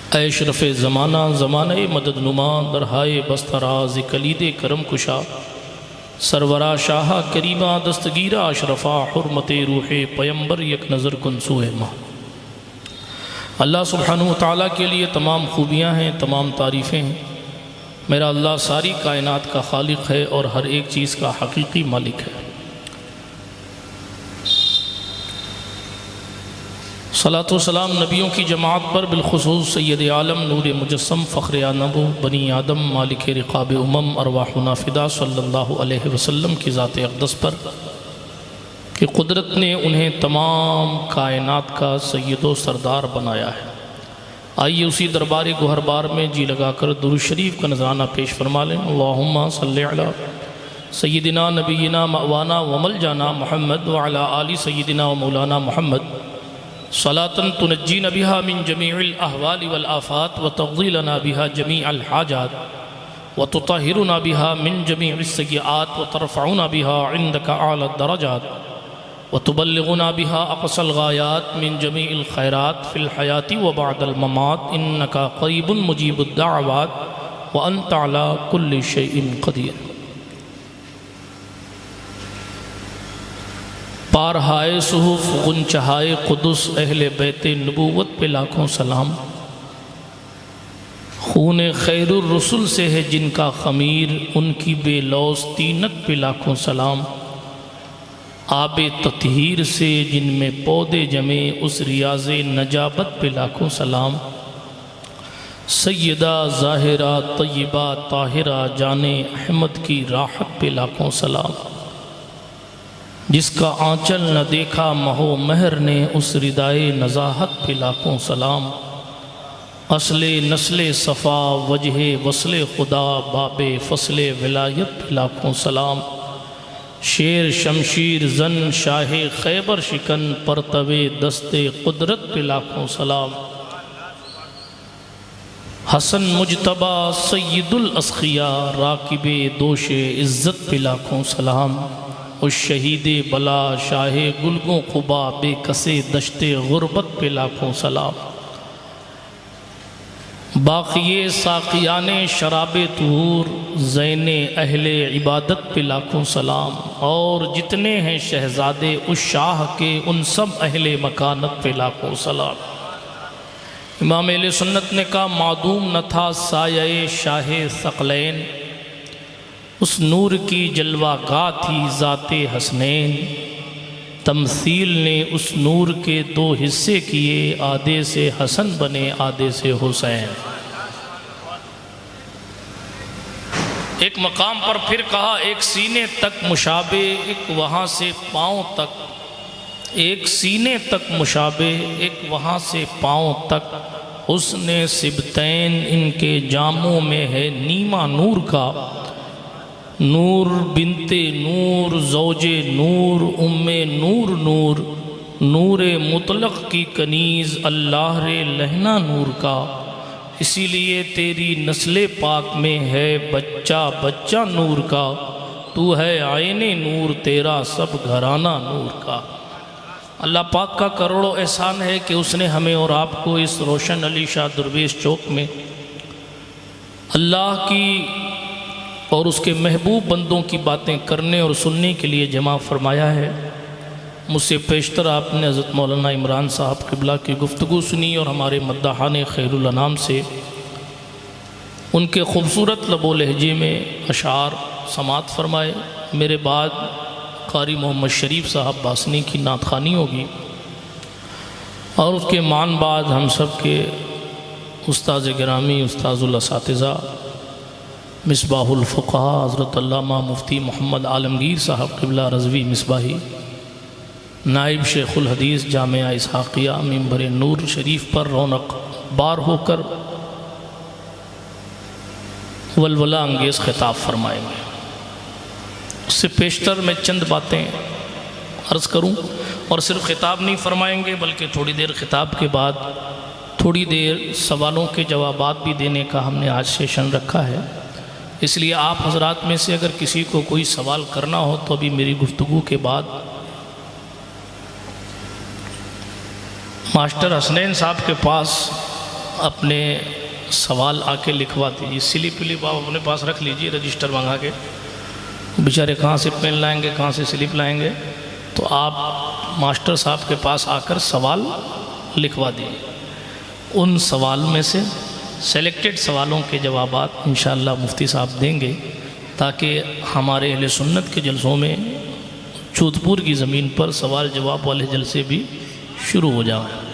अशरफ़ ज़माना ज़माने मदद नुमा दरहाए बस्तराज कलीद करम कुशा सरवरा शाह करीमा दस्तगीरा अशरफ़ा हुर्मत रूह पयंबर एक नज़र कुनसूए माँ। अल्लाह सुब्हानहू तआला के लिए तमाम खूबियाँ हैं, तमाम तारीफ़ें हैं। मेरा अल्लाह सारी कायनात का खालिक है और हर एक चीज़ का हकीकी मालिक है। सलातो सलाम नबियों की जमात पर बिलखुसूस सैयद आलम नूर मुजस्सम फ़ख्र नबू बनी आदम मालिक रिक़ाब उमम अरवाहुना फ़िदा सल्लल्लाहु अलैहि वसल्लम की ज़ात अक़दस पर कि कुदरत ने उन्हें तमाम कायनात का सैयद व सरदार बनाया है। आइए उसी दरबार गुहरबार में जी लगाकर दुरूद शरीफ का नजराना पेश फरमा लें। अल्लाहुम्मा सल्लि अला सय्यिदिना नबीना मवाना वमल जाना मोहम्मद व अला आलि सय्यिदिना व मौलाना मोहम्मद सलातन तुनज्जीना बिहा मिन जमीइल अहवाल वल आफात व तग़्ज़ीलना बिहा जमीअल हाजात व तुतहिरुना बिहा मिन जमीइस सय्यिआत व तरफ़उना बिहा इंदका आला दरजात व तुबल्लिगुना बिहा अक़सल गायात मिन जमीइल खैरात फ़िल हयाती व बअदल ममात इन्नका क़रीबुन मुजीबुद दाअवात व अंत अला कुल्लि शैइन क़दीर। पारहाए सुहुफ़ गुंचहाए क़ुदुस अहले बैते नबूवत पे लाखों सलाम। खून खैरुर रसूल से है जिनका ख़मीर, उनकी बेलौस तीनत पे लाखों सलाम। आबे ततहीर से जिनमें पौधे जमे उस रियाज़े नजाबत पे लाखों सलाम। सैयदा ज़ाहिरा तय्यबा ताहिरा जाने अहमद की राहत पे लाखों सलाम। जिसका आंचल न देखा महो महर ने उस रिदाए नज़ाहत पे लाखों सलाम। असले नस्ले सफ़ा वजह वसले खुदा बाबे फसले विलायत पे लाखों सलाम। शेर शमशीर जन शाहे खैबर शिकन परतवे दस्ते कुदरत पे लाखों सलाम। हसन मुजतबा सय्यदुल अस्खिया राकिबे दोशे इज़्ज़त पे लाखों सलाम। उस शहीद बला शाहे गुलगो खुबा बेकसे दश्ते गुरबत पे लाखों सलाम। बाक़िए साक़ियाने शराबे तूर ज़ैने अहले इबादत पे लाखों सलाम। और जितने हैं शहज़ादे उस शाह के उन सब अहले मकानत पे लाखों सलाम। इमाम अहले सुन्नत ने कहा मादूम न था साये शाहे सकलैन, उस नूर की जलवागाह थी ज़ाते हसनैन। तमसील ने उस नूर के दो हिस्से किए, आधे से हसन बने आधे से हुसैन। एक मकाम पर फिर कहा एक सीने तक मुशाबे एक वहाँ से पाँव तक, एक सीने तक मुशाबे एक वहाँ से पाँव तक। उसने सिबतैन इनके जामों में है नीमा नूर का। नूर बिनते नूर ज़ौजे नूर उम्मे नूर नूर नूरे मुतलक की कनीज़ अल्लाह रे लहना नूर का। इसीलिए तेरी नस्ले पाक में है बच्चा बच्चा नूर का। तू है आयने नूर तेरा सब घराना नूर का। अल्लाह पाक का करोड़ों एहसान है कि उसने हमें और आपको इस रोशन अली शाह दरवेश चौक में अल्लाह की और उसके महबूब बंदों की बातें करने और सुनने के लिए जमा फरमाया है। मुझसे पेशतर आपने हज़रत मौलाना इमरान साहब क़िबला की गुफ्तगू सुनी और हमारे मद्दाहान खैरुल अनाम से उनके ख़ूबसूरत लबो लहजे में अशार समात फरमाए। मेरे बाद क़ारी मोहम्मद शरीफ साहब बासनी की नात ख़ानी होगी और उसके मान बाद हम सब के उस्ताज़ गिरामी उस्ताज़ुल असातिज़ा मिसबाहुल फ़ुक़हा हज़रत अल्लामा मुफ्ती मोहम्मद आलमगीर साहब क़िबला रज़वी मिसबाही नाइब शेखुल हदीस जामिया इसहाक़िया मिंबर नूर शरीफ पर रौनक बार होकर वलवला अंगेज़ ख़िताब फरमाएँगे। उससे पेशतर मैं चंद बातें अर्ज़ करूँ और सिर्फ़ ख़िताब नहीं फरमाएँगे बल्कि थोड़ी देर ख़िताब के बाद थोड़ी देर सवालों के जवाबात भी देने का हमने आज सेशन रखा है। इसलिए आप हजरात में से अगर किसी को कोई सवाल करना हो तो अभी मेरी गुफ्तगू के बाद मास्टर हसनैन साहब के पास अपने सवाल आके लिखवा दीजिए। स्लिप विलिप आप अपने पास रख लीजिए, रजिस्टर मंगा के। बेचारे कहाँ से पेन लाएंगे, कहाँ से स्लिप लाएंगे, तो आप मास्टर साहब के पास आकर सवाल लिखवा दीजिए। उन सवाल में से सेलेक्टेड सवालों के जवाबात इंशाअल्लाह मुफ्ती साहब देंगे, ताकि हमारे अहले सुन्नत के जलसों में जोधपुर की ज़मीन पर सवाल जवाब वाले जलसे भी शुरू हो जाए।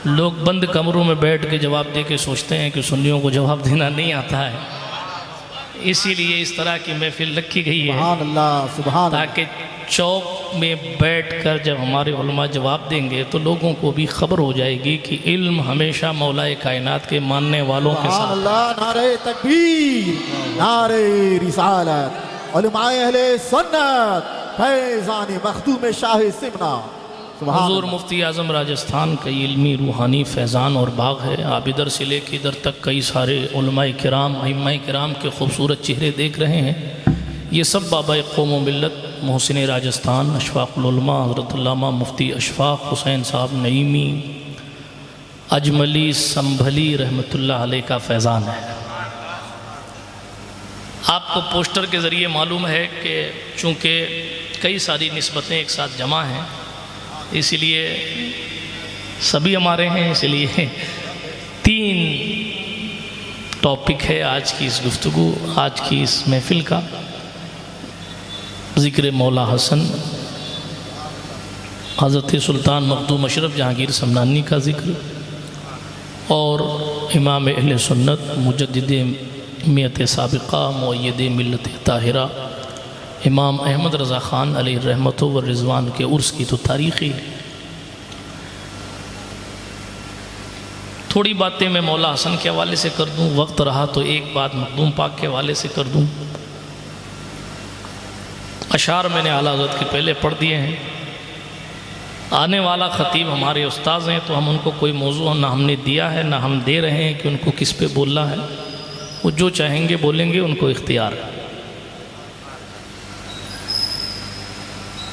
लोग बंद कमरों में बैठ के जवाब दे के सोचते हैं कि सुन्नियों को जवाब देना नहीं आता है, इसीलिए इस तरह की महफिल रखी गई है, सुभान ताकि चौक में बैठकर जब हमारे उलमा जवाब देंगे तो लोगों को भी खबर हो जाएगी कि इल्म हमेशा मौलाए कायनात के मानने वालों के साथ। नारे तकबीर, नारे रिसालत, उलमाए अहले सुन्नत, फैज़ान मखदूम शाह सिमना। हुजूर मुफ्ती आज़म राजस्थान का इल्मी रूहानी फैज़ान और बाग है। आप इधर से लेकर इधर तक कई सारे उलमाए किराम, अइम्माए किराम के खूबसूरत चेहरे देख रहे हैं। ये सब बाबा कौम व मिल्लत मोहसिन राजस्थान अशफाकुल उलमा हज़रत अल्लामा मुफ्ती अशफाक हुसैन साहब नईमी अजमली संभली रहमतुल्लाह अलैह का फैज़ान है। आपको पोस्टर के ज़रिए मालूम है कि चूँकि कई सारी निस्बतें एक साथ जमा हैं, इसलिए सभी हमारे हैं, इसलिए 3 टॉपिक है आज की इस गुफ्तगू, आज की इस महफिल का। ज़िक्र मौला हसन, हज़रत सुल्तान मखदूम अशरफ जहांगीर समनानी का ज़िक्र, और इमाम अहले सुन्नत मुजद्दिद मियत साबिक़ा मुअय्यद मिल्लत ताहिरा इमाम अहमद रज़ा ख़ान अलैहि रहमत व रिज़वान के उर्स की तो तारीख़ी है। थोड़ी बातें मैं मौला हसन के हवाले से कर दूं, वक्त रहा तो एक बात मखदूम पाक के हवाले से कर दूं। अशार मैंने आला हज़रत के पहले पढ़ दिए हैं। आने वाला ख़तीब हमारे उस्ताद हैं, तो हम उनको कोई मौजू ना हमने दिया है ना हम दे रहे हैं कि उनको किस पे बोलना है। वो जो चाहेंगे बोलेंगे, उनको इख्तियार है।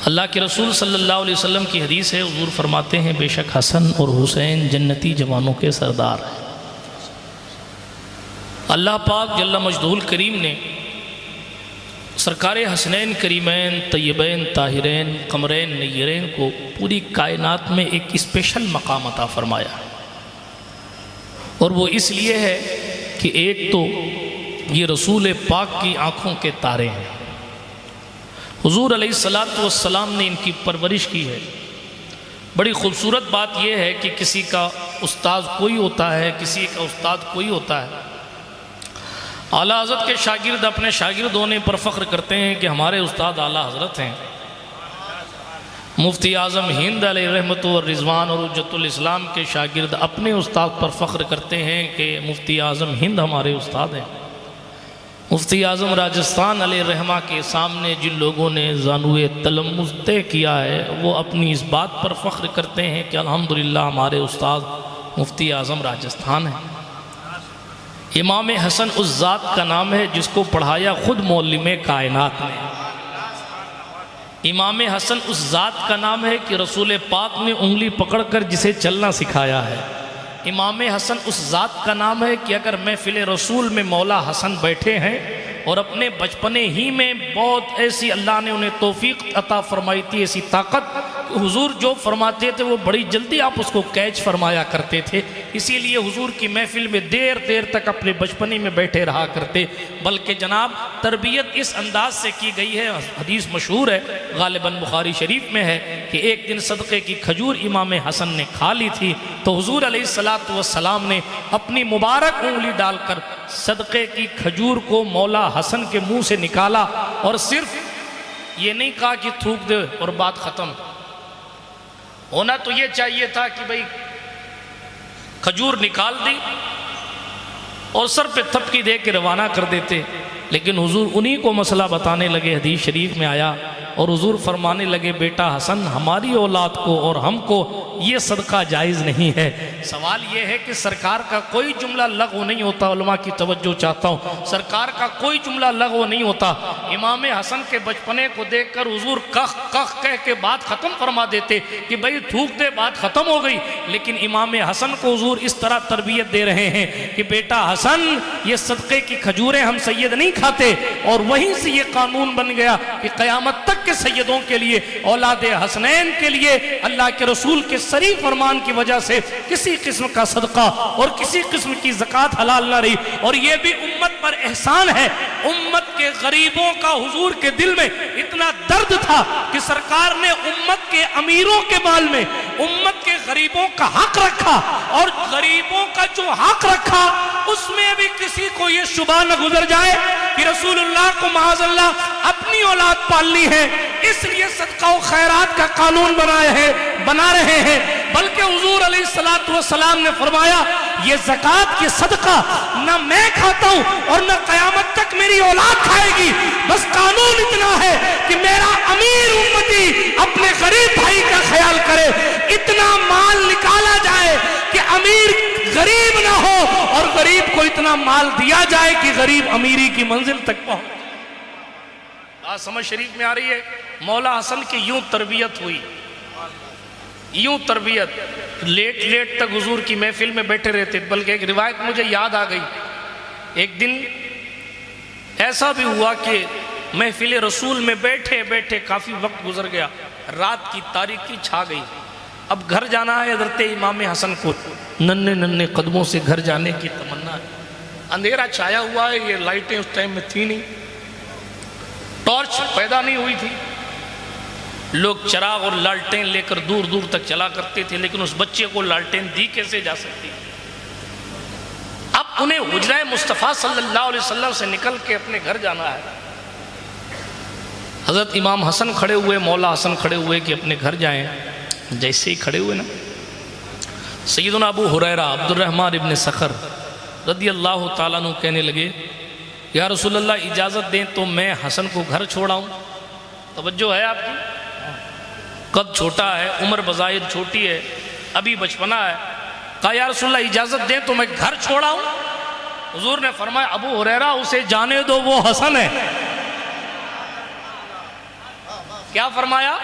अल्लाह के रसूल सल्लल्लाहु अलैहि वसल्लम की हदीस है, हुजूर फरमाते हैं बेशक हसन और हुसैन जन्नती जवानों के सरदार हैं। अल्लाह पाक जल्ला मजदूल करीम ने सरकार हसनैन करीमैन तय्यबैन ताहिरैन कमरैन नय्यरैन को पूरी कायनात में एक स्पेशल मकाम अता फरमाया, और वो इसलिए है कि एक तो ये रसूल पाक की आँखों के तारे हैं। हुजूर अलैहिस्सलातु वस्सलाम ने इनकी परवरिश की है। बड़ी ख़ूबसूरत बात यह है कि किसी का उस्ताद कोई होता है, किसी का उस्ताद कोई होता है। आला हज़रत के शागिर्द अपने शागिर्द होने पर फ़ख्र करते हैं कि हमारे उस्ताद आला हज़रत हैं। मुफ्ती आज़म हिंद अलैहि रहमत व रिज़वान और हुज्जतुल इस्लाम के शागिर्द अपने उस्ताद पर फ़ख्र करते हैं कि मुफ्ती आज़म हिंद हमारे उस्ताद हैं। मुफ्ती आज़म राजस्थान अलैहि रहमा के सामने जिन लोगों ने ज़ानुए तलम्मुज़ तय किया है, वो अपनी इस बात पर फ़ख्र करते हैं कि अल्हम्दुलिल्लाह हमारे उस्ताद मुफ्ती आज़म राजस्थान हैं। इमाम हसन उस ज़ात का नाम है जिसको पढ़ाया ख़ुद मौल्लिम कायनात ने। इमाम हसन उस ज़ात का नाम है कि रसूल पाक ने उंगली पकड़कर जिसे चलना सिखाया है। इमाम हसन उस ज़ात का नाम है कि अगर महफिल रसूल में मौला हसन बैठे हैं और अपने बचपने ही में बहुत ऐसी अल्लाह ने उन्हें तौफीक अता फरमाई थी, ऐसी ताकत, हुजूर जो फरमाते थे वो बड़ी जल्दी आप उसको कैच फरमाया करते थे। इसीलिए हुजूर की महफिल में देर देर तक अपने बचपने में बैठे रहा करते। बल्कि जनाब तरबियत इस अंदाज से की गई है, हदीस मशहूर है, गालिबन बुखारी शरीफ में है कि एक दिन सदक़े की खजूर इमाम हसन ने खा ली थी, तो हुजूर अलैहिस्सलातु वस्सलाम ने अपनी मुबारक उंगली डालकर सदक़े की खजूर को मौला हसन के मुंह से निकाला, और सिर्फ ये नहीं कहा कि थूक दे और बात ख़त्म। होना तो ये चाहिए था कि भाई खजूर निकाल दी और सर पे थपकी दे के रवाना कर देते, लेकिन हुजूर उन्हीं को मसला बताने लगे। हदीस शरीफ में आया और हुजूर फरमाने लगे, बेटा हसन, हमारी औलाद को और हमको ये सदका जायज़ नहीं है। सवाल ये है कि सरकार का कोई जुमला लग़्व नहीं होता। उलमा की तवज्जो चाहता हूँ, सरकार का कोई जुमला लग़्व नहीं होता। इमाम हसन के बचपने को देखकर हुजूर कख कख कह के बात ख़त्म फरमा देते कि भाई थूक दे, बात ख़त्म हो गई। लेकिन इमाम हसन को हुजूर इस तरह तरबियत दे रहे हैं कि बेटा हसन, ये सदक़े की खजूरें हम सैयद नहीं खाते। और वहीं से ये कानून बन गया कि क़यामत तक के सैयदों के लिए, औलाद हसनैन के लिए अल्लाह के रसूल के सरी फरमान की वजह से किसी किस्म का सदका और किसी किस्म की ज़कात हलाल ना रही। और ये भी उम्मत पर एहसान है। उम्मत के गरीबों का हुजूर के दिल में इतना दर्द था कि सरकार ने उम्मत के अमीरों के माल में उम्मत के गरीबों का हक रखा, और गरीबों का जो हक रखा उसमें भी किसी को ये शुबा न गुजर जाए कि रसूलुल्लाह को माअज़ल्लाह अपनी औलाद पालनी है, इसलिए सदका और खैरात का कानून बना रहे हैं। बल्कि हुजूर अलैहिस्सलातु वस्सलाम ने फरमाया, ये ज़कात, ये सदका न मैं खाता हूँ और न क़यामत तक मेरी औलाद खाएगी। बस कानून इतना है कि मेरा अमीर उम्मती अपने गरीब भाई का ख्याल करे, इतना माल निकाला जाए कि अमीर गरीब ना हो और गरीब को इतना माल दिया जाए कि गरीब अमीरी की मंजिल तक पहुंचे। आज समझ शरीफ में आ रही है। मौला हसन की यूं तरबियत हुई, यूं तरबियत, लेट लेट तक हुजूर की महफिल में बैठे रहते। बल्कि एक रिवायत मुझे याद आ गई, एक दिन ऐसा भी हुआ कि महफिल रसूल में बैठे बैठे काफ़ी वक्त गुजर गया, रात की तारीकी छा गई। अब घर जाना है हज़रत इमाम हसन को, नन्हे नन्हे कदमों से घर जाने की तमन्ना है। अंधेरा छाया हुआ है, ये लाइटें उस टाइम में थी नहीं, टॉर्च पैदा नहीं हुई थी। लोग चिराग और लालटेन लेकर दूर दूर तक चला करते थे, लेकिन उस बच्चे को लालटेन दी कैसे जा सकती। अब उन्हें हुजरा मुस्तफ़ा सल्लल्लाहु अलैहि वसल्लम से निकल के अपने घर जाना है। हज़रत इमाम हसन खड़े हुए, मौला हसन खड़े हुए कि अपने घर जाएं। जैसे ही खड़े हुए ना, सैयदना अबू हुरैरा अब्दुर्रहमान इब्न सखर रदियल्लाहु ताला अन्हु कहने लगे, या रसूलल्लाह, इजाज़त दें तो मैं हसन को घर छोड़ाऊँ। तवज्जो है आपकी, कद छोटा है, उम्र बज़ाहिर छोटी है, अभी बचपना है। कहा या रसूलल्लाह, इजाज़त दें तो मैं घर छोड़ाऊँ। हुजूर ने फरमाया, अबू हुरैरा, उसे जाने दो, वो हसन है। क्या फरमाया?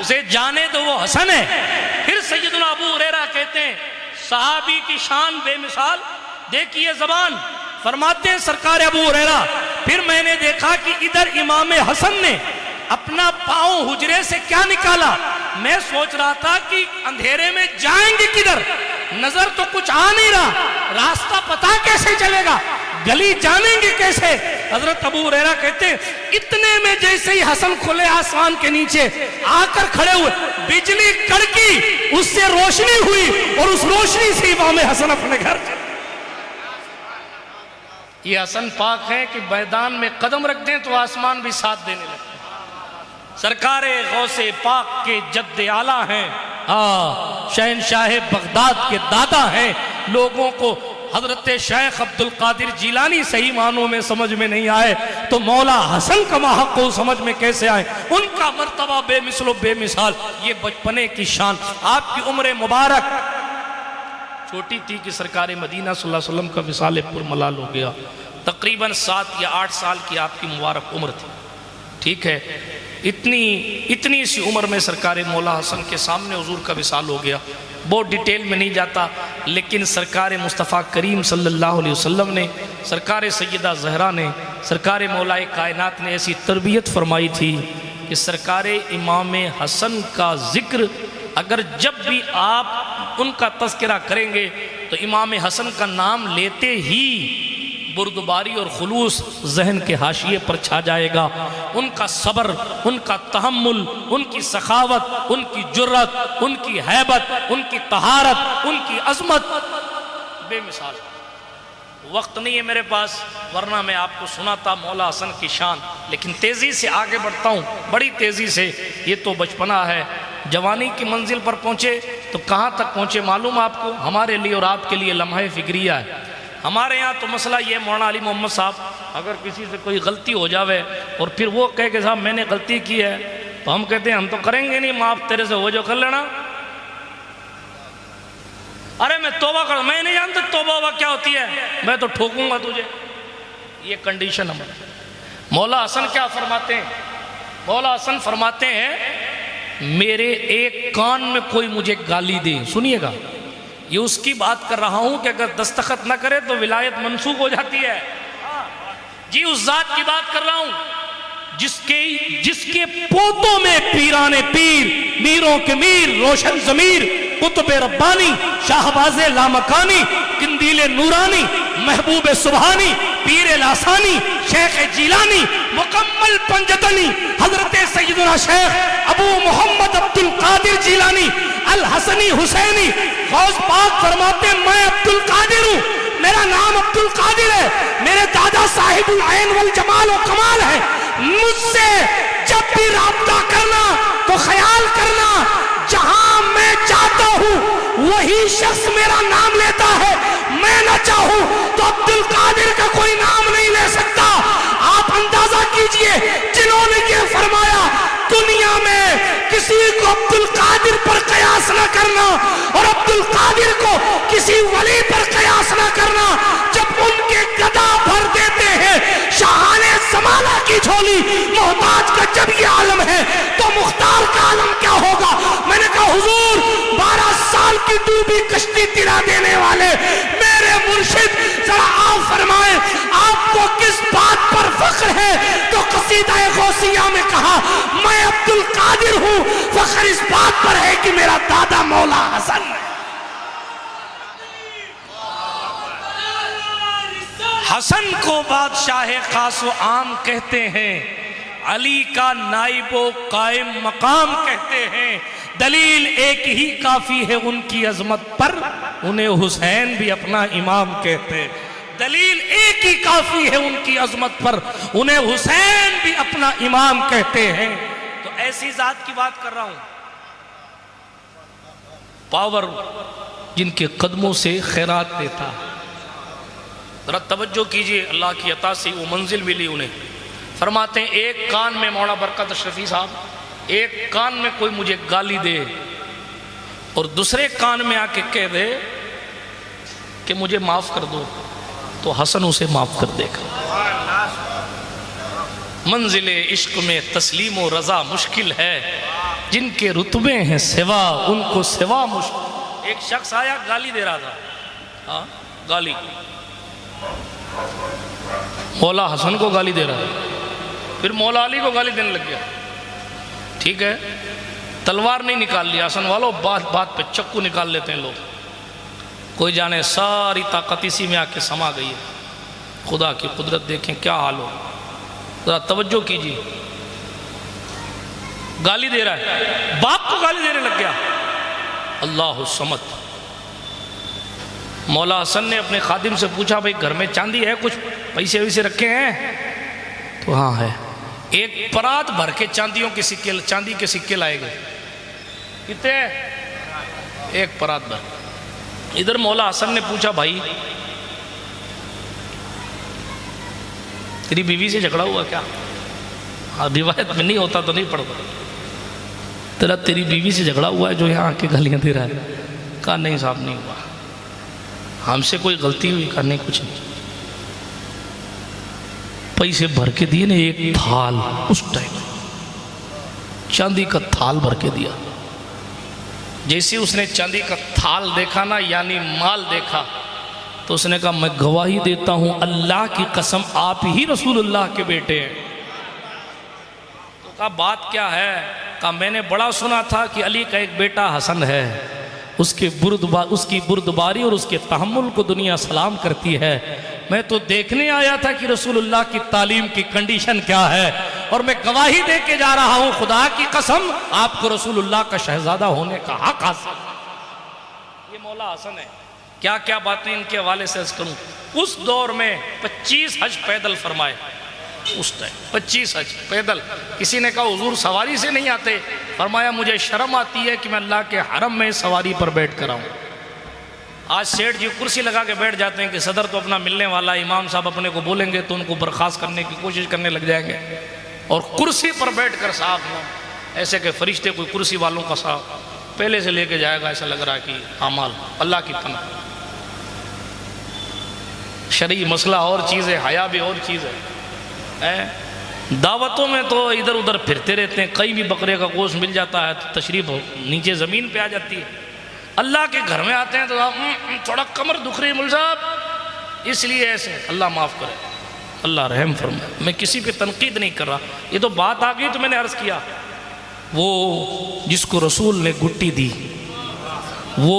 उसे जाने दो, वो हसन है। फिर सैयदना अबू हुरैरा कहते हैं, सहाबी की शान बेमिसाल, देखिए ज़बान, फरमाते हैं सरकार अबू हुरैरा, फिर मैंने देखा कि इधर इमाम हसन ने अपना पाँव हुजरे से क्या निकाला। मैं सोच रहा था कि अंधेरे में जाएंगे किधर, नजर तो कुछ आ नहीं रहा, रास्ता पता कैसे चलेगा, गली जानेंगे कैसे। हजरत अबू हुरैरा कहते हैं, इतने में जैसे ही हसन खुले आसमान के नीचे आकर खड़े हुए, बिजली कड़की, उससे रोशनी हुई और उस रोशनी से इमाम हसन अपने घर। ये हसन पाक है कि मैदान में कदम रख दें तो आसमान भी साथ देने लगते। सरकारे गौसे पाक के जद्दे आला हैं, शहनशाह बगदाद के दादा हैं। लोगों को हजरत शेख अब्दुल कादिर जिलानी सही मानों में समझ में नहीं आए तो मौला हसन का महक को समझ में कैसे आए। उनका मर्तबा बेमिसलो बेमिसाल, ये बचपने की शान। आपकी उम्र मुबारक छोटी थी कि सरकार मदीना सल्लल्लाहु अलैहि वसल्लम का विसाल पुरमलाल हो गया। तकरीबन 7 या 8 साल की आपकी मुबारक उम्र थी, ठीक है। इतनी सी उम्र में सरकार मौला हसन के सामने हुजूर का विसाल हो गया। बहुत डिटेल में नहीं जाता, लेकिन सरकार मुस्तफ़ा करीम सल्लल्लाहु अलैहि वसल्लम ने, सरकार सैयदा ज़हरा ने, सरकार मौलाए कायनात ने ऐसी तरबियत फरमाई थी कि सरकार इमाम हसन का ज़िक्र अगर जब भी आप उनका तज़किरा करेंगे तो इमाम हसन का नाम लेते ही बुर्दबारी और खुलूस जहन के हाशिए पर छा जाएगा। उनका सब्र, उनका तहम्मुल, उनकी सखावत, उनकी जुर्रत, उनकी हैबत, उनकी तहारत, उनकी अजमत बेमिसाल। वक्त नहीं है मेरे पास, वरना मैं आपको सुनाता मौला हसन की शान, लेकिन तेज़ी से आगे बढ़ता हूँ, बड़ी तेज़ी से। ये तो बचपना है, जवानी की मंजिल पर पहुँचे तो कहाँ तक पहुँचे मालूम आपको? हमारे लिए और आपके लिए लम्हा फिक्रिया है। हमारे यहाँ तो मसला ये, मौलाना अली मोहम्मद साहब अगर किसी से कोई गलती हो जावे और फिर वो कहे कि साहब मैंने गलती की है, तो हम कहते हैं हम तो करेंगे नहीं, माफ तेरे से हो जो कर लेना। अरे मैं तौबा कर, मैं नहीं जानता तौबा क्या होती है, मैं तो ठोकूंगा तुझे। ये कंडीशन हमारी। मौला हसन क्या फरमाते हैं? मौला हसन फरमाते हैं मेरे एक कान में कोई मुझे गाली दे, सुनिएगा, ये उसकी बात कर रहा हूं कि अगर दस्तखत ना करे तो विलायत मनसूख हो जाती है। जी उस जात की बात कर रहा हूं जिसके पोतों में पीराने पीर, मीरों के मीर, रोशन जमीर, कुतुब रब्बानी, शाहबाज़े लामकानी, किंदीले नूरानी, महबूब सुबहानी, पीर लासानी, शेख जिलानी, मुकम्मल पंजतनी, हजरत सैयदना शेख अबू मोहम्मद अब्दुल कादिर जिलानी अल हसनी हुसैनी गौस पाक फरमाते मैं अब्दुल कादिर हूँ, मेरा नाम अब्दुल कादिर है, मेरे दादा साहिबुल ऐन वल जमाल व कमाल है। मुझसे जब भी राब्ता करना तो ख्याल करना जहां मैं चाहता हूं वही शख्स मेरा नाम लेता है, मैं ना चाहूं तो अब्दुल कादिर का कोई नाम नहीं ले सकता। आप अंदाजा कीजिए जिन्होंने ये फरमाया दुनिया में किसी को अब्दुल कादिर पर कयास ना करना और अब्दुल कादिर को किसी वली पर कयास ना करना, जब उनके गदा भर देते हैं शाहाने ज़माना की झोली, मोहताज का जब ये आलम है तो मुख्तार का आलम क्या होगा। मैंने कहा हुजूर 12 साल की डूबी कश्ती तिरा देने वाले मेरे मुर्शिद जरा आप फरमाएं आपको किस बात पर फख्र है। तो कसीदा गौसिया में कहा मैं अब्दुल कादिर हूं, फख्र इस बात पर है कि मेरा दादा मौला हसन है। हसन को बादशाह खास व आम कहते हैं, अली का नाइबो कायम मकाम कहते हैं। दलील एक ही काफी है उनकी अजमत पर, उन्हें हुसैन भी अपना इमाम कहते हैं। दलील एक ही काफी है उनकी अजमत पर, उन्हें हुसैन भी अपना इमाम कहते हैं। तो ऐसी जात की बात कर रहा हूं, पावर जिनके कदमों से खैरात देता। जरा तवज्जो कीजिए, अल्लाह की अता से वो मंजिल मिली उन्हें। फरमाते हैं एक कान में मौलाना बरकत शफी साहब, एक कान में कोई मुझे गाली दे और दूसरे कान में आके कह दे कि मुझे माफ कर दो, तो हसन उसे माफ कर देगा। मंजिले इश्क में तस्लीम व रजा मुश्किल है, जिनके रुतबे हैं सिवा उनको सिवा मुश्किल। एक शख्स आया गाली दे रहा था, हाँ गाली, मौला हसन को गाली दे रहा है, फिर मौला अली को गाली देने लग गया। ठीक है, तलवार नहीं निकाल लिया हसन वालों, बात बात पे चक्कू निकाल लेते हैं लोग। कोई जाने सारी ताकत इसी में आके समा गई है। खुदा की कुदरत देखें क्या हाल हो। जरा तवज्जो कीजिए, गाली दे रहा है, बाप को गाली देने लग गया। अल्लाह समद। मौला हसन ने अपने खादिम से पूछा भाई घर में चांदी है, कुछ पैसे वैसे रखे हैं? तो हाँ है। एक परात भर के चांदी के सिक्के लाए गए। कितने? एक परात भर। इधर मौला हसन ने पूछा भाई तेरी बीवी से झगड़ा हुआ क्या? हाँ, रिवायत में नहीं होता तो नहीं पढ़ता। तेरी बीवी से झगड़ा हुआ है जो यहाँ आके गालियाँ दे रहा है? कहा नहीं साहब नहीं हुआ, हमसे कोई गलती हुई? कहा नहीं कुछ नहीं। पैसे भर के दिए ना, एक थाल, उस टाइम चांदी का थाल भर के दिया। जैसे उसने चांदी का थाल देखा ना, यानी माल देखा, तो उसने कहा मैं गवाही देता हूं अल्लाह की कसम आप ही रसूलुल्लाह के बेटे हैं। तो कहा बात क्या है? कहा मैंने बड़ा सुना था कि अली का एक बेटा हसन है, उसकी बुर्दबारी और उसके तहम्मुल को दुनिया सलाम करती है। मैं तो देखने आया था कि रसूलुल्लाह की तालीम की कंडीशन क्या है, और मैं गवाही दे के जा रहा हूं खुदा की कसम आपको रसूलुल्लाह का शहजादा होने का हक हासिल। ये मौला हसन है। क्या क्या बातें इनके हवाले से अर्ज करूं। उस दौर में 25 हज पैदल फरमाए। उस टाइम 25 हज पैदल। किसी ने कहा हुजूर सवारी से नहीं आते? फरमाया मुझे शर्म आती है कि मैं अल्लाह के हरम में सवारी पर बैठ कर आऊं। आज सेठ जी कुर्सी लगा के बैठ जाते हैं कि सदर तो अपना मिलने वाला है, इमाम साहब अपने को बोलेंगे तो उनको बर्खास्त करने की कोशिश करने लग जाएंगे। और कुर्सी पर बैठकर साहब ऐसे के फरिश्ते कोई कुर्सी वालों का साहब पहले से लेके जाएगा, ऐसा लग रहा है कि अमाल अल्लाह की पनाह। शरई मसला और चीज़ है, हया भी और चीज़ है। दावतों में तो इधर उधर फिरते रहते हैं, कहीं भी बकरे का गोश्त मिल जाता है तो तशरीफ नीचे ज़मीन पे आ जाती है। अल्लाह के घर में आते हैं तो थोड़ा कमर दुख रही मुल साहब, इसलिए ऐसे। अल्लाह माफ़ करे, अल्लाह रहम फरमाए। मैं किसी पे तनकीद नहीं कर रहा, ये तो बात आ गई तो मैंने अर्ज़ किया। वो जिसको रसूल ने गुट्टी दी, वो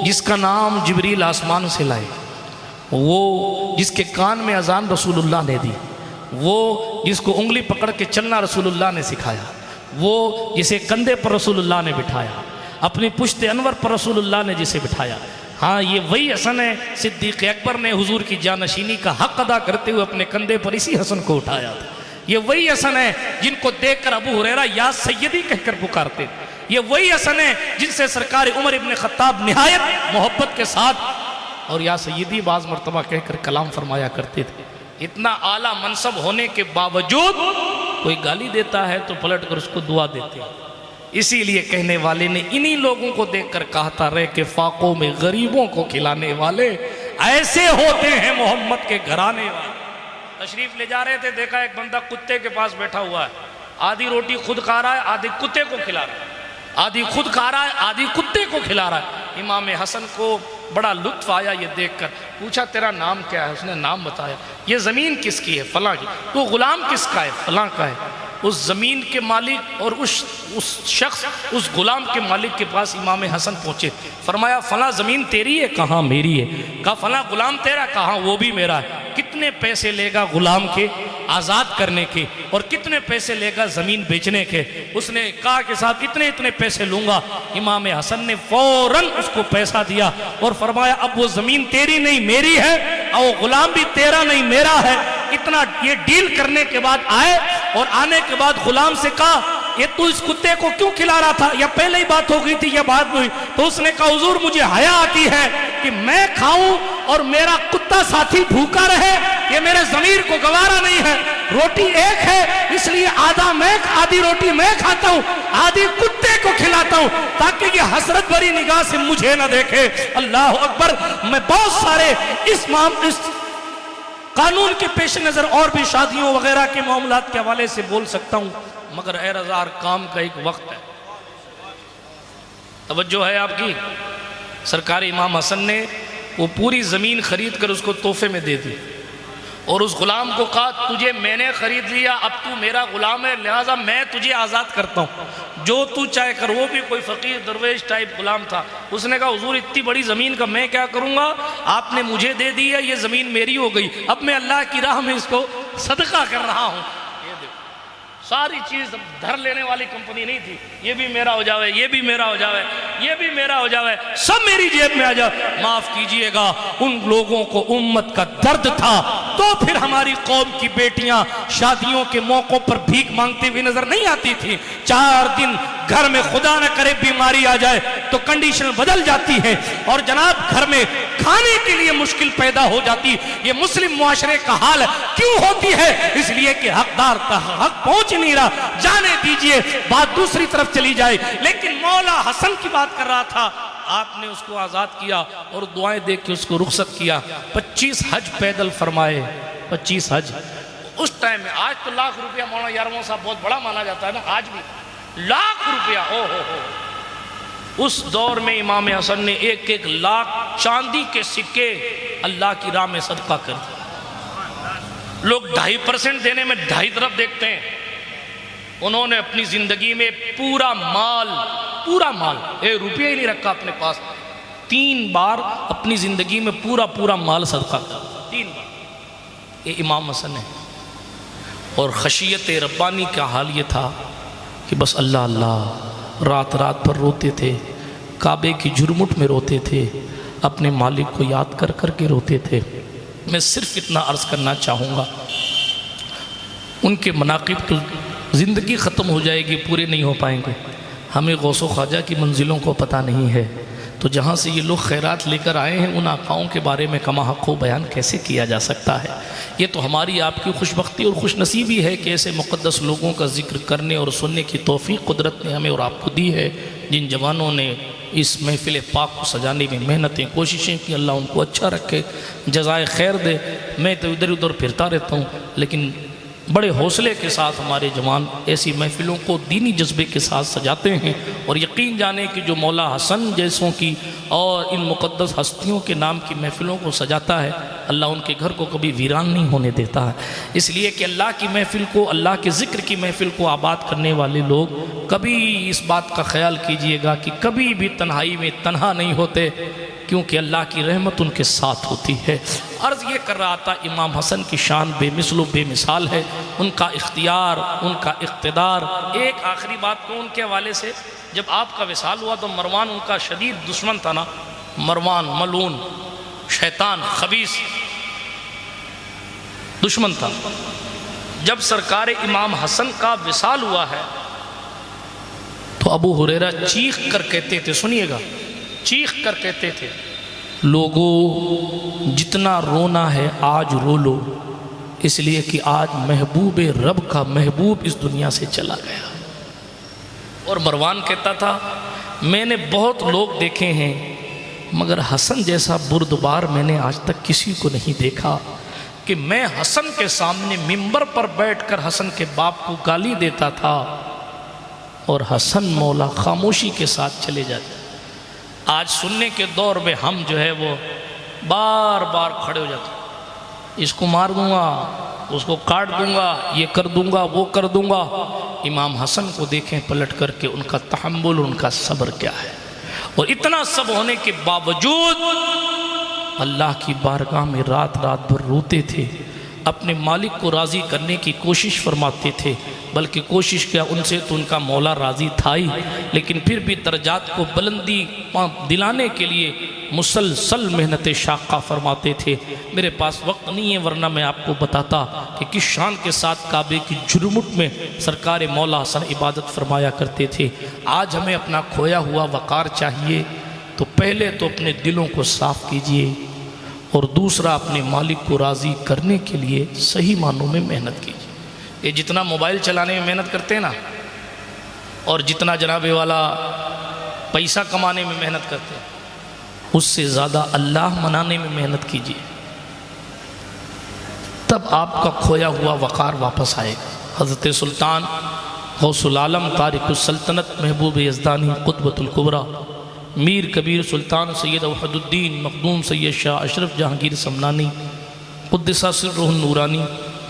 जिसका नाम जिब्रील आसमान से लाए, वो जिसके कान में अजान रसूलुल्लाह ने दी, वो जिसको उंगली पकड़ के चलना रसूलुल्लाह ने सिखाया, वो जिसे कंधे पर रसूलुल्लाह ने बिठाया, अपनी पुश्ते अनवर पर रसूलुल्लाह ने जिसे बिठाया। हाँ, ये वही हसन है सिद्दीक़ अकबर ने हुजूर की जानशीनी का हक अदा करते हुए अपने कंधे पर इसी हसन को उठाया था। ये वही हसन है जिनको देखकर अबू हुरैरा या सैयदी कहकर पुकारते। ये वही हसन है जिनसे सरकार उमर इब्न खत्ताब निहायत मोहब्बत के साथ और या सैयदी बाज़ मरतबा कहकर कलाम फरमाया करते थे। इतना आला मनसब होने के बावजूद कोई गाली देता है तो पलट कर उसको दुआ देते हैं। इसीलिए कहने वाले ने इन्हीं लोगों को देखकर कहा था, रह के फाकों में गरीबों को खिलाने वाले ऐसे होते हैं मोहम्मद के घराने वाले। तशरीफ ले जा रहे थे, देखा एक बंदा कुत्ते के पास बैठा हुआ है, आधी रोटी खुद खा रहा है, आधी कुत्ते को खिला रहा है, आधी खुद खा रहा है, आधी कुत्ते को खिला रहा है। इमाम हसन को बड़ा लुत्फ आया ये देखकर, पूछा तेरा नाम क्या है? उसने नाम बताया। ये ज़मीन किसकी है? फलां की। तो गुलाम किसका है? फलां का है। उस ज़मीन के मालिक और उस शख्स उस गुलाम के मालिक के पास इमाम हसन पहुँचे। फरमाया फलां ज़मीन तेरी है? कहाँ मेरी है। कहा फलां गुलाम तेरा? कहाँ वो भी मेरा है। कितने पैसे लेगा गुलाम के आज़ाद करने के और कितने पैसे लेगा ज़मीन बेचने के? उसने कहा कि साहब इतने इतने पैसे लूँगा। इमाम हसन ने फ़ौरन उसको पैसा दिया और फरमाया अब वो ज़मीन तेरी नहीं मेरी है और वो गुलाम भी तेरा नहीं मेरा है। इतना ये डील करने के बाद आए और आने के बाद गुलाम से कहा ये तू इस कुत्ते को क्यों खिला रहा था? या पहले ही बात हो गई थी या बाद में हुई? तो उसने कहा हुजूर मुझे हया आती है कि मैं खाऊं और मेरा कुत्ता साथी भूखा रहे, ये मेरे ज़मीर को गवारा नहीं है। रोटी एक है इसलिए आधी रोटी मैं खाता हूँ, आधी कुत्ते को खिलाता हूँ ताकि ये हसरत भरी निगाह से मुझे ना देखे। अल्लाह अकबर। मैं बहुत सारे इस कानून के पेश नज़र और भी शादियों वगैरह के मामलात के हवाले से बोल सकता हूँ, मगर ए रज़ा काम का एक वक्त है। तवज्जो है आपकी। सरकार इमाम हसन ने वो पूरी ज़मीन खरीद कर उसको तोहफे में दे दी और उस गुलाम को कहा तुझे मैंने खरीद लिया, अब तू मेरा गुलाम है, लिहाजा मैं तुझे आज़ाद करता हूँ, जो तू चाहे कर। वो भी कोई फ़कीर दरवेश टाइप गुलाम था। उसने कहा हुजूर इतनी बड़ी ज़मीन का मैं क्या करूँगा, आपने मुझे दे दी है, ये ज़मीन मेरी हो गई, अब मैं अल्लाह की राह में इसको सदका कर रहा हूँ। ये देखो सारी चीज़ धर लेने वाली कंपनी नहीं थी। ये भी मेरा हो जावे, ये भी मेरा हो जावे, ये भी मेरा हो जावे, सब मेरी जेब में आ जाए। माफ़ कीजिएगा, उन लोगों को उम्मत का दर्द था तो फिर हमारी कौम की बेटियां शादियों के मौक़ों पर भीख मांगती हुई नजर नहीं आती थी। 4 दिन घर में खुदा न करे बीमारी आ जाए तो कंडीशन बदल जाती है और जनाब घर में खाने के लिए मुश्किल पैदा हो जाती। ये मुस्लिम मुआशरे का हाल क्यों होती है? इसलिए कि हकदार का हक पहुंच नहीं रहा। जाने दीजिए, बात दूसरी तरफ चली जाए। लेकिन मौला हसन की बात कर रहा था, आपने उसको आज़ाद किया और दुआएं देख के उसको रुखसत किया। 25 हज पैदल फरमाए, 25 हज उस टाइम में। आज तो लाख रुपया मौलाना यारमो साहब बहुत बड़ा माना जाता है ना, आज भी लाख रुपया। ओ हो। उस दौर में इमाम हसन ने 1-1 लाख चांदी के सिक्के अल्लाह की राह में सदका कर दिया। लोग 2.5% देने में 2.5 तरफ देखते हैं। उन्होंने अपनी जिंदगी में पूरा माल 1 रुपया ही नहीं रखा अपने पास। 3 बार अपनी जिंदगी में पूरा माल सदका कर, 3 बार। ये इमाम हसन है। और खशियत रब्बानी का हाल ये था कि बस अल्लाह अल्लाह रात रात भर रोते थे, काबे की झुरमुट में रोते थे, अपने मालिक को याद कर कर के रोते थे। मैं सिर्फ इतना अर्ज़ करना चाहूँगा, उनके मनाक़िब तो ज़िंदगी ख़त्म हो जाएगी, पूरे नहीं हो पाएंगे। हमें गौसो ख्वाजा की मंजिलों को पता नहीं है, तो जहाँ से ये लोग खैरात लेकर आए हैं उन आकाओं के बारे में कमा हक़ बयान कैसे किया जा सकता है। ये तो हमारी आपकी खुशबख्ती और खुशनसीबी है कि ऐसे मुक़द्दस लोगों का ज़िक्र करने और सुनने की तौफ़ीक़ कुदरत ने हमें और आपको दी है। जिन जवानों ने इस महफ़िल पाक को सजाने में मेहनतें कोशिशें की, अल्लाह उनको अच्छा रखे, जज़ाए खैर दे। मैं तो इधर उधर फिरता रहता हूँ, लेकिन बड़े हौसले के साथ हमारे जवान ऐसी महफ़िलों को दीनी जज्बे के साथ सजाते हैं। और यकीन जाने कि जो मौला हसन जैसों की और इन मुक़द्दस हस्तियों के नाम की महफ़िलों को सजाता है, अल्लाह उनके घर को कभी वीरान नहीं होने देता है। इसलिए कि अल्लाह की महफ़िल को, अल्लाह के ज़िक्र की महफ़िल को आबाद करने वाले लोग कभी इस बात का ख्याल कीजिएगा कि कभी भी तन्हाई में तन्हा नहीं होते, क्योंकि अल्लाह की रहमत उनके साथ होती है। अर्ज़ ये कर रहा था, इमाम हसन की शान बेमिसल बेमिसाल है, उनका इख्तियार, उनका इक़्तिदार। एक आखिरी बात को उनके हवाले से, जब आपका विसाल हुआ तो मरवान उनका शदीद दुश्मन था ना, मरवान मलून शैतान खबीस दुश्मन था। जब सरकार इमाम हसन का विसाल हुआ है तो अबू हुरैरा चीख कर कहते थे, सुनिएगा, चीख कर कहते थे, लोगों जितना रोना है आज रो लो, इसलिए कि आज महबूब रब का महबूब इस दुनिया से चला गया। और मरवान कहता था, मैंने बहुत लोग देखे हैं मगर हसन जैसा बुर्दबार मैंने आज तक किसी को नहीं देखा कि मैं हसन के सामने मिंबर पर बैठकर हसन के बाप को गाली देता था और हसन मौला खामोशी के साथ चले जाते। आज सुनने के दौर में हम जो है वो बार बार खड़े हो जाते, इसको मार दूंगा, उसको काट दूंगा, ये कर दूंगा, वो कर दूंगा। इमाम हसन को देखें पलट करके, उनका तहम्मुल, उनका सब्र क्या है। और इतना सब होने के बावजूद अल्लाह की बारगाह में रात रात भर रोते थे, अपने मालिक को राज़ी करने की कोशिश फरमाते थे। बल्कि कोशिश किया उनसे तो उनका मौला राज़ी था ही, लेकिन फिर भी दर्जात को बुलंदी दिलाने के लिए मुसलसल मेहनत शाक़ा फरमाते थे। मेरे पास वक्त नहीं है, वरना मैं आपको बताता कि किस शान के साथ काबे की झुरमुट में सरकार मौला हसन इबादत फरमाया करते थे। आज हमें अपना खोया हुआ वक़ार चाहिए, तो पहले तो अपने दिलों को साफ़ कीजिए और दूसरा अपने मालिक को राज़ी करने के लिए सही मानों में मेहनत कीजिए। ये जितना मोबाइल चलाने में मेहनत करते हैं ना, और जितना जनाबे वाला पैसा कमाने में मेहनत करते हैं, उससे ज़्यादा अल्लाह मनाने में मेहनत कीजिए, तब आपका खोया हुआ वक़ार वापस आएगा। हज़रत सुल्तान गौसुल आलम तारिकुस सल्तनत महबूब यज़दानी क़ुतबतुल कुबरा मीर कबीर सुल्तान सैयद वहदुद्दीन मखदूम सैयद शाह अशरफ जहांगीर समनानी क़ुद्दसा सिर्रुहुन नूरानी,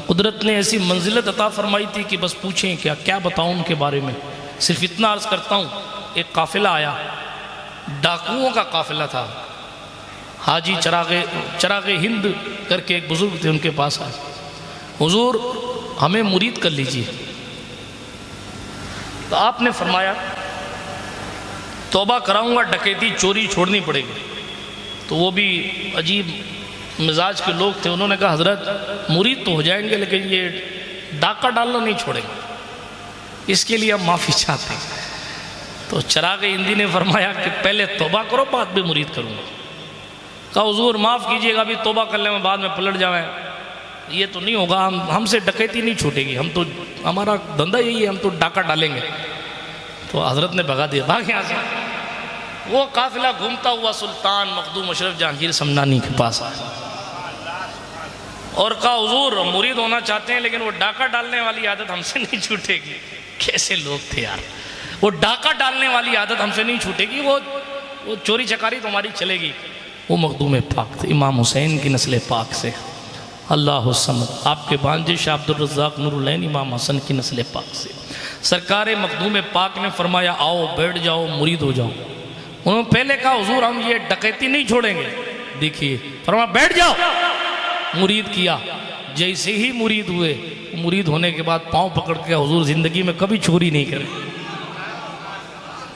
कुदरत ने ऐसी मंजिलत अता फरमाई थी कि बस पूछें क्या, क्या बताऊं उनके बारे में। सिर्फ इतना अर्ज़ करता हूँ, एक काफ़िला आया, डाकुओं का काफ़िला था। हाजी चरागे हिंद करके एक बुज़ुर्ग थे, उनके पास आए, हुजूर हमें मुरीद कर लीजिए। तो आपने फरमाया तौबा कराऊंगा, डकैती चोरी छोड़नी पड़ेगी। तो वो भी अजीब मिजाज के लोग थे, उन्होंने कहा हज़रत मुरीद तो हो जाएंगे लेकिन ये डाका डालना नहीं छोड़ेंगे, इसके लिए हम माफ़ी चाहते हैं। तो चराग हिंदी ने फरमाया कि पहले तौबा करो, बाद में मुरीद करूँगा। कहा हुजूर माफ़ कीजिएगा, अभी तौबा कर लें, बाद में पलट जाएँ, ये तो नहीं होगा, हमसे डकैती नहीं छूटेगी, हम तो, हमारा धंधा यही है, हम तो डाका डालेंगे। तो हज़रत ने भगा दिया, भाग यहाँ से। वो काफिला घूमता हुआ सुल्तान मखदूम अशरफ जहांगीर समनानी के पास आया और कहा हुजूर मुरीद होना चाहते हैं लेकिन वो डाका डालने वाली आदत हमसे नहीं छूटेगी। कैसे लोग थे यार, वो डाका डालने वाली आदत हमसे नहीं छूटेगी, वो चोरी चकारी तो हमारी चलेगी। वो मखदूम पाक थे, इमाम हुसैन की नस्ल पाक से, अल्लाह समद। आपके भांजे शाह अब्दुल रज़्ज़ाक़ नूरुल्लैन इमाम हसन की नस्ल पाक से। सरकार मखदूम पाक ने फरमाया आओ बैठ जाओ, मुरीद हो जाओ। उन्होंने पहले कहा हुजूर हम ये डकैती नहीं छोड़ेंगे, देखिए फरमाया बैठ जाओ, मुरीद किया। जैसे ही मुरीद हुए, मुरीद होने के बाद पाँव पकड़ के हुजूर ज़िंदगी में कभी चोरी नहीं करे,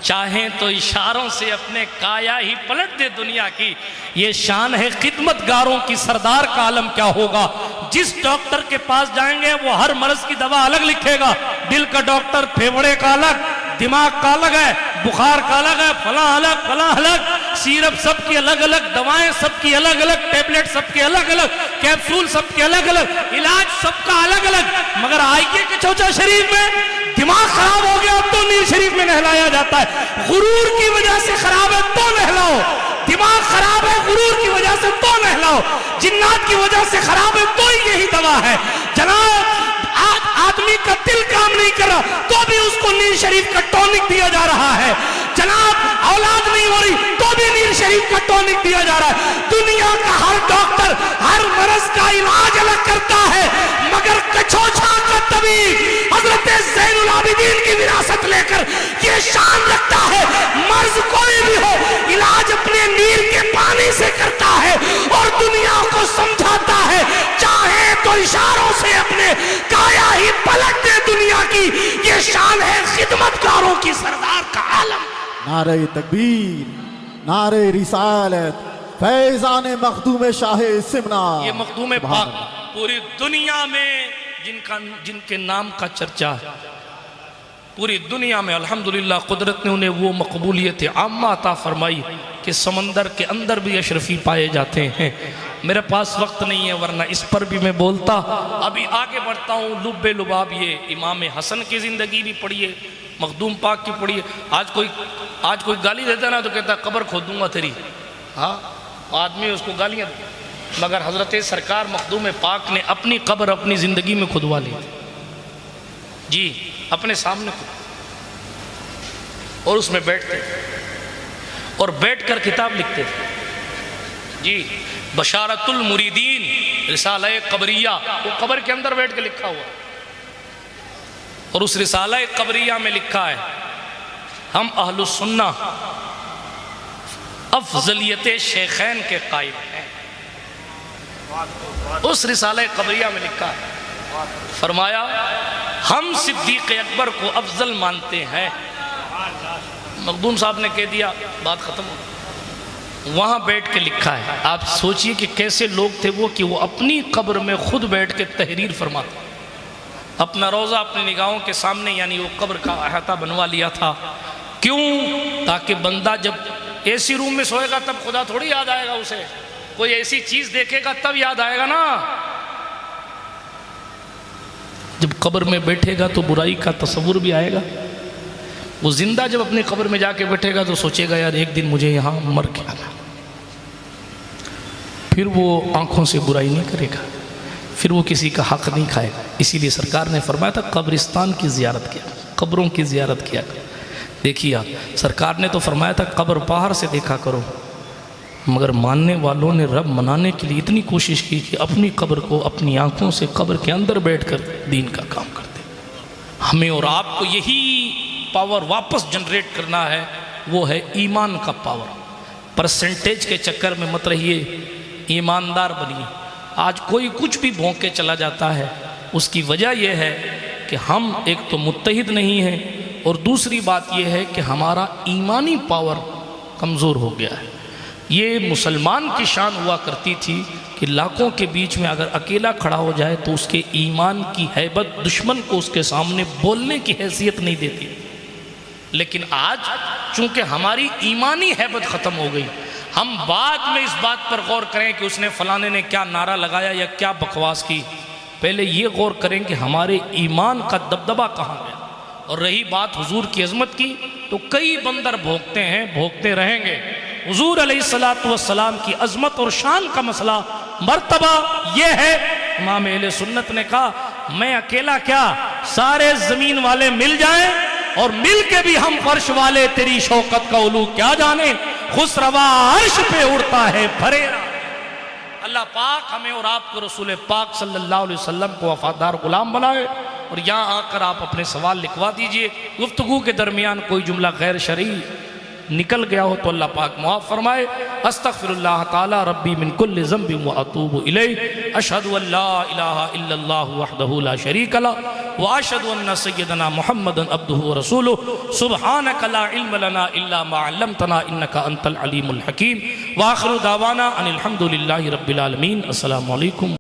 चाहें तो इशारों से अपने काया ही पलट दे दुनिया की। ये शान है खिदमतगारों की, सरदार का आलम क्या होगा। जिस डॉक्टर के पास जाएंगे वो हर मर्ज की दवा अलग लिखेगा। दिल का डॉक्टर फेफड़े का अलग, दिमाग का अलग है, बुखार का अलग है, फला अलग फला अलग। सिरप सबकी अलग अलग, दवाएं सबकी अलग अलग, टैबलेट सबके अलग अलग, कैप्सूल सबके अलग अलग, इलाज सबका अलग अलग। मगर आइए कि चौचा शरीफ में दिमाग खराब हो गया तो नील शरीफ में नहलाया जाता है। गुरूर की वजह से खराब है तो नहलाओ, दिमाग खराब है गुरूर की वजह से तो नहलाओ, जिन्नात की वजह से खराब है तो यही दवा है। जनाब आदमी का दिल काम नहीं कर रहा तो भी उसको नील शरीफ का टॉनिक दिया जा रहा है। जनाब औलाद नहीं हो रही तो भी नील शरीफ का टॉनिक दिया जा रहा है। दुनिया का हर डॉक्टर हर मर्ज का इलाज अलग करता है, मगर कछोछा का तबीब हजरत ज़ैनुल आबिदीन की विरासत लेकर ये शान रखता है, मर्ज कोई भी हो इलाज अपने नीर के पानी से करता है और दुनिया को समझाता है, चाहे तो इशारों से अपने काया ही पलट दे दुनिया की। ये शान है खिदमतगारों की सरदार का आलम। नारे तकबीर, नारे रिसालत, फैजान मखदूम शाह सिमना। ये मखदूम पाक पूरी दुनिया में जिनके नाम का चर्चा है, पूरी दुनिया में अल्हम्दुलिल्लाह कुदरत ने उन्हें वो मकबूलियत आम्मा अता फरमाई कि समंदर के अंदर भी अशरफी पाए जाते हैं। मेरे पास वक्त नहीं है वरना इस पर भी मैं बोलता। अभी आगे बढ़ता हूँ। लुब्बे लुबाब ये इमाम हसन की ज़िंदगी भी पढ़िए, मखदूम पाक की पढ़िए। आज कोई गाली देता ना तो कहता कब्र खोदूंगा तेरी। हाँ, आदमी उसको गालियाँ, मगर हजरत सरकार मखदूम पाक ने अपनी कब्र अपनी ज़िंदगी में खुदवा ली जी, अपने सामने और उसमें बैठते और बैठकर किताब लिखते थे जी। बशारतुल मुरीदीन रिसाला कबरिया, वो कब्र के अंदर बैठ के लिखा हुआ। और उस रिसाला कबरिया में लिखा है हम अहलुस सुन्ना अफजलियत शेखैन के कायम हैं। उस रिसाला कबरिया में लिखा है, फरमाया हम सिद्दीक अकबर को अफजल मानते हैं। मखदूम साहब ने कह दिया, बात खत्म हो। वहाँ बैठ के लिखा है। आप सोचिए कि कैसे लोग थे वो, कि वो अपनी कब्र में खुद बैठ के तहरीर फरमाते, अपना रोज़ा अपनी निगाहों के सामने, यानी वो कब्र का अहाता बनवा लिया था। क्यों? ताकि बंदा जब एसी रूम में सोएगा तब खुदा थोड़ी याद आएगा उसे, कोई ऐसी चीज़ देखेगा तब याद आएगा ना। जब कब्र में बैठेगा तो बुराई का तस्वुर भी आएगा। वो जिंदा जब अपनी कब्र में जाके बैठेगा तो सोचेगा यार एक दिन मुझे यहाँ मर के आना। फिर वो आंखों से बुराई नहीं करेगा, फिर वो किसी का हक नहीं खाएगा। इसीलिए सरकार ने फरमाया था कब्रिस्तान की ज़ियारत किया, कब्रों की ज़ियारत किया। देखिए आप, सरकार ने तो फरमाया था कब्र बाहर से देखा करो, मगर मानने वालों ने रब मनाने के लिए इतनी कोशिश की कि अपनी कब्र को अपनी आंखों से कब्र के अंदर बैठकर दीन का काम करते। हमें और आपको यही पावर वापस जनरेट करना है, वो है ईमान का पावर। परसेंटेज के चक्कर में मत रहिए, ईमानदार बनिए। आज कोई कुछ भी भोंक के चला जाता है, उसकी वजह यह है कि हम एक तो मुत्तहिद नहीं हैं और दूसरी बात यह है कि हमारा ईमानी पावर कमज़ोर हो गया है। ये मुसलमान की शान हुआ करती थी कि लाखों के बीच में अगर अकेला खड़ा हो जाए तो उसके ईमान की हैबत दुश्मन को उसके सामने बोलने की हैसियत नहीं देती। लेकिन आज चूंकि हमारी ईमानी हैबत ख़त्म हो गई, हम बाद में इस बात पर गौर करें कि उसने फलाने ने क्या नारा लगाया या क्या बकवास की। पहले ये गौर करें कि हमारे ईमान का दबदबा कहाँ गया। और रही बात हुजूर की अजमत की, तो कई बंदर भोंकते हैं, भोंकते रहेंगे। हुजूर अलैहिस्सलातु वस्सलाम की अजमत और शान का मसला मर्तबा ये है, इमाम अहले सुन्नत ने कहा मैं अकेला क्या, सारे ज़मीन वाले मिल जाएं और मिल के भी हम फर्श वाले तेरी शौकत का उलू क्या जाने, खुसरवा अर्श पे उड़ता है फरेरा। अल्लाह पाक हमें और आपको रसूल पाक सल्लल्लाहु अलैहि वसल्लम को वफादार गुलाम बनाए। और यहाँ आकर आप अपने सवाल लिखवा दीजिए। गुफ्तगू के दरमियान कोई जुमला गैर शरई निकल गया हो तो अल्लाह पाक मुआफ़ फरमाए। अस्तग़फिरुल्लाह ताला रब्बी मिन कुल्लि ज़ंबिन व अतूबु इलैहि। अशहदु अल्ला इलाहा इल्लल्लाहु वहदहु ला शरीका लहु व अशहदु अन्ना सय्यदना मुहम्मदन अब्दुहु व रसूलुहु। सुब्हानका ला इल्म लना इल्ला मा अल्लमतना इन्नका अंतल अलीमुल हकीम। व आखिरु दावाना अनिल हम्दुलिल्लाहि रब्बिल आलमीन। अस्सलामु अलैकुम।